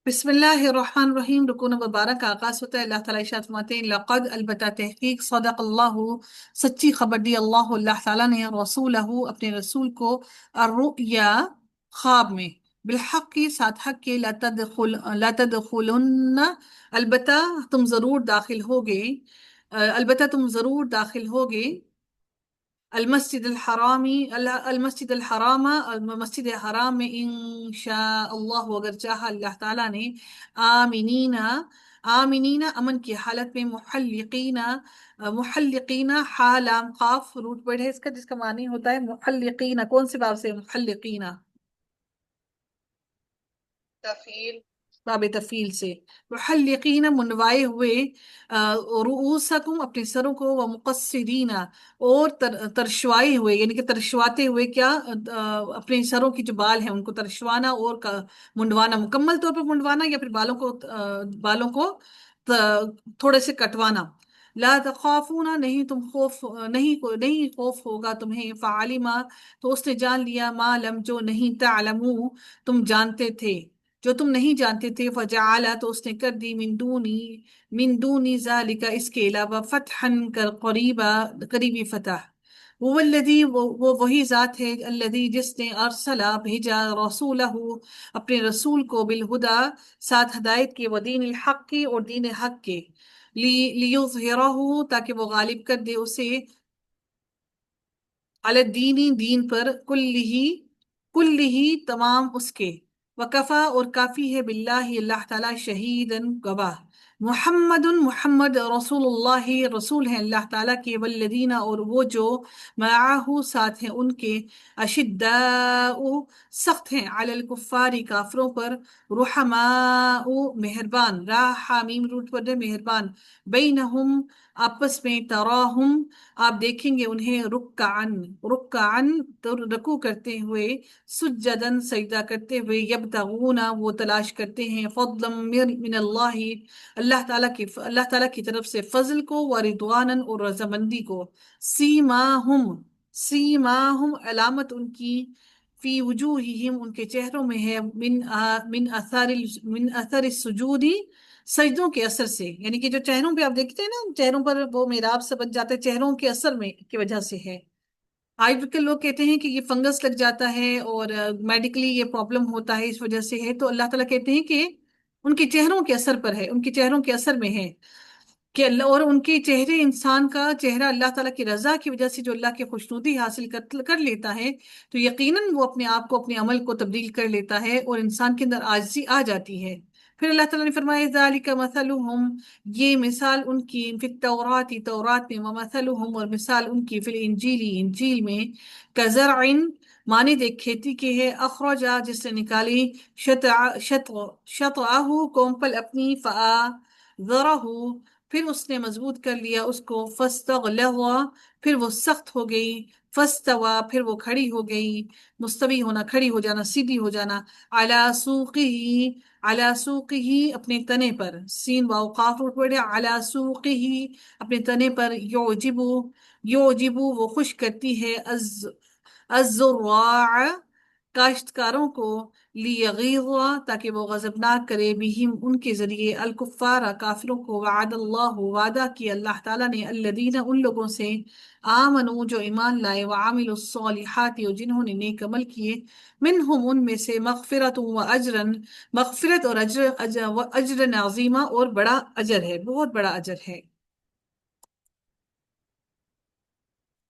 بسم اللہ الرحمن الرحیم۔ رکوع نمبر 12 کا آغاز ہوتا ہے۔ اللہ تعالیٰ ارشاد فرماتے ہیں لقد البتہ تحقیق صدق اللہ سچی خبر دی اللہ تعالیٰ نے رسولہ اپنے رسول کو الرؤیا خواب میں بالحق کے ساتھ حق کے لا تدخلن البتہ تم ضرور داخل ہوگے البتہ تم ضرور داخل ہوگے المسجد الحرام مسجد حرام میں انشاء اللہ اگر چاہا اللہ تعالیٰ نے آمینین آمینین امن کی حالت میں محلقین حالام قاف روٹ ورڈ ہے اس کا جس کا معنی ہوتا ہے محلقین۔ کون سے باب سے محلقین؟ تفیل، باب تفیل سے۔ محلقین منوائے ہوئے رؤوسکم اپنے سروں کو، ومقصرین اور ترشوائے ہوئے، یعنی کہ ترشواتے ہوئے کیا اپنے سروں کی جو بال ہیں ان کو ترشوانا اور منڈوانا، مکمل طور پر منڈوانا یا پھر بالوں کو تھوڑے سے کٹوانا۔ لا تخافون نہیں تم خوف نہیں خوف ہوگا تمہیں، فعلما تو اس نے جان لیا، ما لم جو نہیں تعلمو تم جانتے تھے، جو تم نہیں جانتے تھے، فجعل تو اس نے کر دی من دونی ذالک اس کے علاوہ فتحا کر قریبی فتح۔ وہ الذی وہ وہی ذات ہے الذی جس نے ارسلا بھیجا رسولہ اپنے رسول کو بالہدا ساتھ ہدایت کے، ودین الحق کی اور دین حق کے، لیظہرہ تاکہ وہ غالب کر دے اسے، علی الدین دین پر، کلہ تمام اس کے، وکفا اور کافی ہے باللہ اللہ تعالیٰ شہیدن گواہ۔ محمد رسول اللہ رسول ہیں اللہ تعالیٰ کے، والذین اور وہ جو معاہو ساتھ ہیں ان کے، اشداء سخت ہیں، علی الکفار کافروں پر، رحماء مہربان، حامیم روٹ پر مہربان، بینہم آپس میں، تراہم آپ دیکھیں گے انہیں، رکعن رکوع کرتے ہوئے، سجدن سجدہ کرتے ہوئے، یبتغون وہ تلاش کرتے ہیں، فضلا من اللہ اللہ تعالیٰ کی طرف سے فضل کو، ورضوانا اور رضامندی کو، سیماہم علامت ان کی، فی وجوہہم ان کے چہروں میں ہے، من اثر السجود سجدوں کے اثر سے، یعنی کہ جو چہروں پہ آپ دیکھتے ہیں نا، چہروں پر وہ میراب سے بچ جاتے ہیں، چہروں کے اثر میں کی وجہ سے ہے۔ آج کے لوگ کہتے ہیں کہ یہ فنگس لگ جاتا ہے اور میڈیکلی یہ پرابلم ہوتا ہے اس وجہ سے ہے، تو اللہ تعالیٰ کہتے ہیں کہ ان کے چہروں کے اثر پر ہے، ان کے چہروں کے اثر میں ہے کہ اللہ، اور ان کے چہرے، انسان کا چہرہ اللہ تعالیٰ کی رضا کی وجہ سے جو اللہ کی خوشنودی حاصل کر لیتا ہے تو یقیناً وہ اپنے آپ کو، اپنے عمل کو تبدیل کر لیتا ہے اور انسان کے اندر عاجزی آ جاتی ہے۔ پھر اللہ تعالیٰ نے فرمایا ذالک مثلہم یہ مثال ان کی، فی التورات تورات میں، ومثلہم اور مثال ان کی، فی الانجیل انجیل میں، کزرع مانے ایک کھیتی کے ہے، اخرجا جس نے نکالی، شطعہ کومپل اپنی، فآذرہ پھر اس نے مضبوط کر لیا اس کو، فاستغلظ پھر وہ سخت ہو گئی، فاستوى پھر وہ کھڑی ہو گئی، مستوی ہونا کھڑی ہو جانا، سیدھی ہو جانا، علی سوقہ اپنے تنے پر، سین واو قاف روٹ ورڈ ہے، علی سوقہ اپنے تنے پر، یعجبو وہ خوش کرتی ہے، الزراع کاشتکاروں کو، لیغیظ تاکہ وہ غضبناک کرے، بہم ان کے ذریعے، الکفار کافروں کو، وعد اللہ وعدہ کیا اللہ تعالیٰ نے، الذین ان لوگوں سے، آمنوا جو ایمان لائے، وعاملوا الصالحات اور جنہوں نے نیک عمل کیے، منہم ان میں سے، مغفرت و اجرن مغفرت اور اجر عظیمہ اور بڑا اجر ہے، بہت بڑا اجر ہے۔